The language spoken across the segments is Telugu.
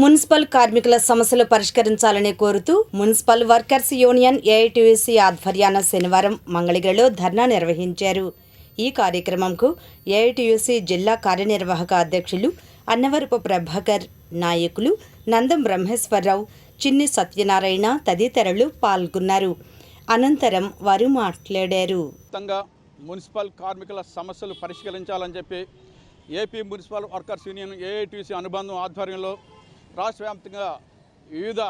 మున్సిపల్ కార్మికుల సమస్యలు పరిష్కరించాలని కోరుతూ మున్సిపల్ వర్కర్స్ యూనియన్ ఏఐటీయూసీ ఆధ్వర్యాన శనివారం మంగళగిరిలో ధర్నా నిర్వహించారు. ఈ కార్యక్రమంకు ఏఐటీయూసీ జిల్లా కార్యనిర్వాహక అధ్యక్షులు అన్నవరపు ప్రభాకర్, నాయకులు నందం బ్రహ్మేశ్వరరావు, చిన్ని సత్యనారాయణ తదితరులు పాల్గొన్నారు. అనంతరం వారు మాట్లాడారు. మున్సిపల్ కార్మికుల సమస్యలు పరిష్కరించాలని చెప్పి AP municipal workers union AITUC అనుబంధం ఆధ్వర్యంలో రాష్ట్ర వ్యాప్తంగా వివిధ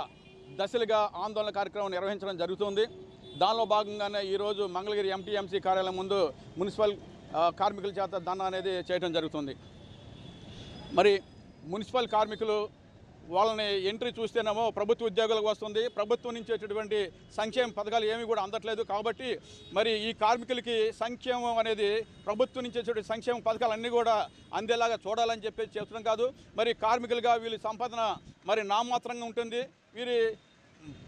దశలుగా ఆందోళన కార్యక్రమం నిర్వహించడం జరుగుతుంది. దానిలో భాగంగానే ఈరోజు మంగళగిరి ఎంటీఎంసీ కార్యాలయం ముందు మున్సిపల్ కార్మికుల చేత ధర్నా అనేది చేయడం జరుగుతుంది. మరి మున్సిపల్ కార్మికులు వాళ్ళని ఎంట్రీ చూస్తేనేమో ప్రభుత్వ ఉద్యోగులకు వస్తుంది, ప్రభుత్వం నుంచి వచ్చేటువంటి సంక్షేమ పథకాలు ఏమీ కూడా అందట్లేదు. కాబట్టి మరి ఈ కార్మికులకి సంక్షేమం అనేది ప్రభుత్వం నుంచి వచ్చేటువంటి సంక్షేమ పథకాలన్నీ కూడా అందేలాగా చూడాలని చెప్పి చెప్తున్నాం కాదు. మరి కార్మికులుగా వీళ్ళ సంపాదన మరి నామాత్రంగా ఉంటుంది. వీరి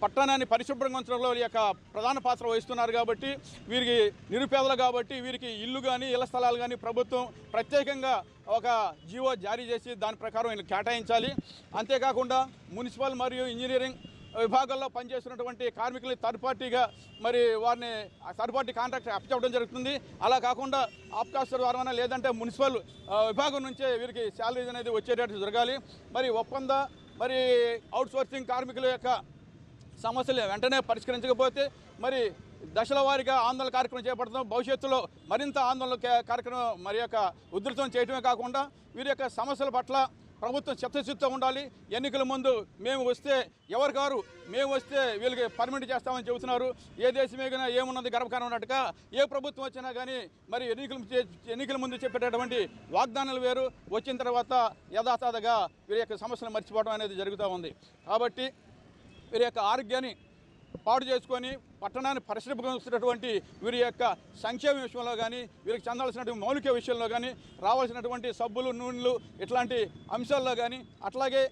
పట్టణాన్ని పరిశుభ్రంగా ఉంచడంలో యొక్క ప్రధాన పాత్ర వహిస్తున్నారు. కాబట్టి వీరికి నిరుపేదలు కాబట్టి వీరికి ఇల్లు కానీ ఇళ్ల స్థలాలు కానీ ప్రభుత్వం ప్రత్యేకంగా ఒక జీవో జారీ చేసి దాని ప్రకారం వీళ్ళు కేటాయించాలి. అంతేకాకుండా మున్సిపల్ మరియు ఇంజనీరింగ్ విభాగాల్లో పనిచేస్తున్నటువంటి కార్మికులు థర్డ్ పార్టీగా మరి వారిని థర్డ్ పార్టీ కాంట్రాక్ట్ అప్పచెప్పడం జరుగుతుంది. అలా కాకుండా ఆప్కాస్టర్ ద్వారా లేదంటే మున్సిపల్ విభాగం నుంచే వీరికి శాలరీస్ అనేది వచ్చేటట్టు జరగాలి. మరి ఒప్పంద మరి అవుట్సోర్సింగ్ కార్మికుల యొక్క సమస్యలు వెంటనే పరిష్కరించకపోతే మరి దశల వారీగా ఆందోళన కార్యక్రమం చేపడుతున్నాం. భవిష్యత్తులో మరింత ఆందోళన కార్యక్రమం మరి యొక్క ఉధృతం చేయడమే కాకుండా వీరి యొక్క సమస్యల పట్ల ప్రభుత్వం చిత్తశుద్ధితో ఉండాలి. ఎన్నికల ముందు మేము వస్తే ఎవరికారు మేము వస్తే వీళ్ళకి పర్మిట్ చేస్తామని చెబుతున్నారు. ఏ దేశమేగా ఏమున్నది గర్భకారం ఉన్నట్టుగా ఏ ప్రభుత్వం వచ్చినా కానీ మరి ఎన్నికల ముందు చెప్పేటటువంటి వాగ్దానాలు వేరు, వచ్చిన తర్వాత యథాతథగా వీరి యొక్క సమస్యలు మర్చిపోవడం అనేది జరుగుతూ ఉంది. కాబట్టి వీరి యొక్క ఆరోగ్యాన్ని పాడు చేసుకొని పట్టణాన్ని పరిశుభ్రపరుస్తున్నటువంటి వీరి యొక్క సంక్షేమ విషయంలో కానీ వీరికి చెందాల్సినటువంటి మౌలిక విషయంలో కానీ రావాల్సినటువంటి సబ్బులు, నూనెలు ఇట్లాంటి అంశాల్లో కానీ అట్లాగే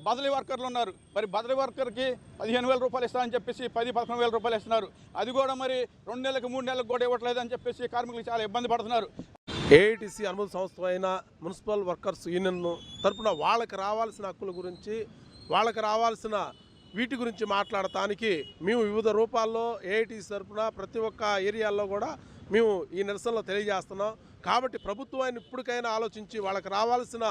బదిలీ వర్కర్లు ఉన్నారు. మరి బదిలీ వర్కర్కి 15,000 రూపాయలు ఇస్తామని చెప్పేసి 10-11,000 రూపాయలు ఇస్తున్నారు. అది కూడా మరి 2 నెలలకు 3 నెలలకు కూడా ఇవ్వట్లేదు అని చెప్పేసి కార్మికులు చాలా ఇబ్బంది పడుతున్నారు. ఏఐటీసీ అనుబంధ సంస్థ అయిన మున్సిపల్ వర్కర్స్ యూనియన్ తరపున వాళ్ళకి రావాల్సిన హక్కుల గురించి, వాళ్ళకి రావాల్సిన వీటి గురించి మాట్లాడటానికి మేము వివిధ రూపాల్లో ఏఐటీసీ తరపున ప్రతి ఒక్క ఏరియాల్లో కూడా మేము ఈ నిరసనలో తెలియజేస్తున్నాం. కాబట్టి ప్రభుత్వాన్ని ఇప్పటికైనా ఆలోచించి వాళ్ళకి రావాల్సిన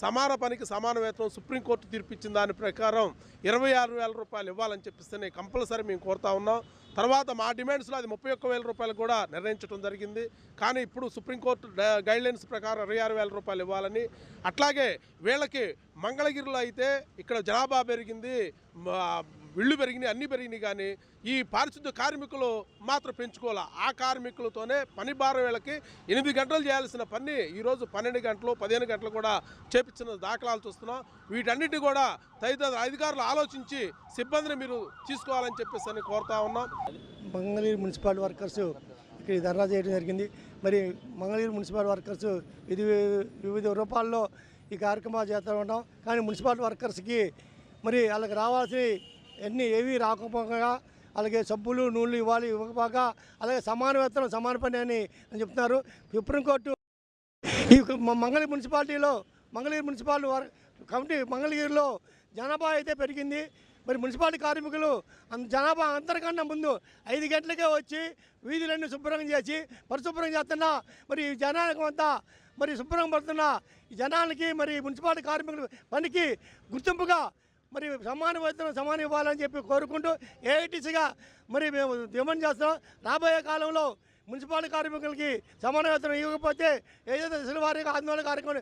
సమాన పనికి సమాన వేతనం సుప్రీంకోర్టు తీర్పిచ్చిన దాని ప్రకారం 26,000 రూపాయలు ఇవ్వాలని చెప్పిస్తేనే కంపల్సరీ మేము కోరుతా ఉన్నాం. తర్వాత మా డిమాండ్స్లో అది 31,000 రూపాయలు కూడా నిర్ణయించడం జరిగింది. కానీ ఇప్పుడు సుప్రీంకోర్టు గైడ్లైన్స్ ప్రకారం 26,000 రూపాయలు ఇవ్వాలని, అట్లాగే వీళ్ళకి మంగళగిరిలో అయితే ఇక్కడ జనాభా పెరిగింది, ఇళ్ళు పెరిగినాయి, అన్నీ పెరిగినాయి, కానీ ఈ పారిశుద్ధ్య కార్మికులు మాత్రం పెంచుకోవాలి. ఆ కార్మికులతోనే పని భారం వీళ్ళకి 8 గంటలు చేయాల్సిన పని ఈరోజు 12 గంటలు 15 గంటలు కూడా చేపించిన దాఖలాలు చూస్తున్నాం. వీటన్నిటి కూడా తదితర అధికారులు ఆలోచించి సిబ్బందిని మీరు తీసుకోవాలని చెప్పేసి అని కోరుతా ఉన్నాం. మంగళగిరి మున్సిపల్ వర్కర్స్ ఇక్కడ ధర్నా చేయడం జరిగింది. మరి మంగళగిరి మున్సిపల్ వర్కర్స్ వివిధ రూపాల్లో ఈ కార్యక్రమాలు చేస్తూ ఉంటాం. కానీ మున్సిపల్ వర్కర్స్కి మరి వాళ్ళకి రావాల్సిన ఏవి రాకపోగా అలాగే సబ్బులు, నూనెలు ఇవ్వకపోగా అలాగే సమాన వేతనం సమాన పని అని చెప్తున్నారు. సుప్రీంకోర్టు ఈ మంగళగిరి మున్సిపాలిటీ కమిటీ మంగళగిరిలో జనాభా అయితే పెరిగింది. మరి మున్సిపాలిటీ కార్మికులు జనాభా అందరికన్నా ముందు 5 గంటలకే వచ్చి వీధులన్నీ శుభ్రంగా చేసి పరిశుభ్రం చేస్తున్నా మరి జనానికి అంతా మరి శుభ్రం పడుతున్న ఈ జనాలకి మరి మున్సిపాలిటీ కార్మికుల పనికి గుర్తింపుగా మరి సమాన వేతనం సమానం ఇవ్వాలని చెప్పి కోరుకుంటూ ఏఐటీసీగా మరి మేము డిమాండ్ చేస్తున్నాం. రాబోయే కాలంలో మున్సిపాలిటీ కార్మికులకి సమాన వేతనం ఇవ్వకపోతే ఏదైతే దశల వారీగా ఆందోళన కార్యక్రమం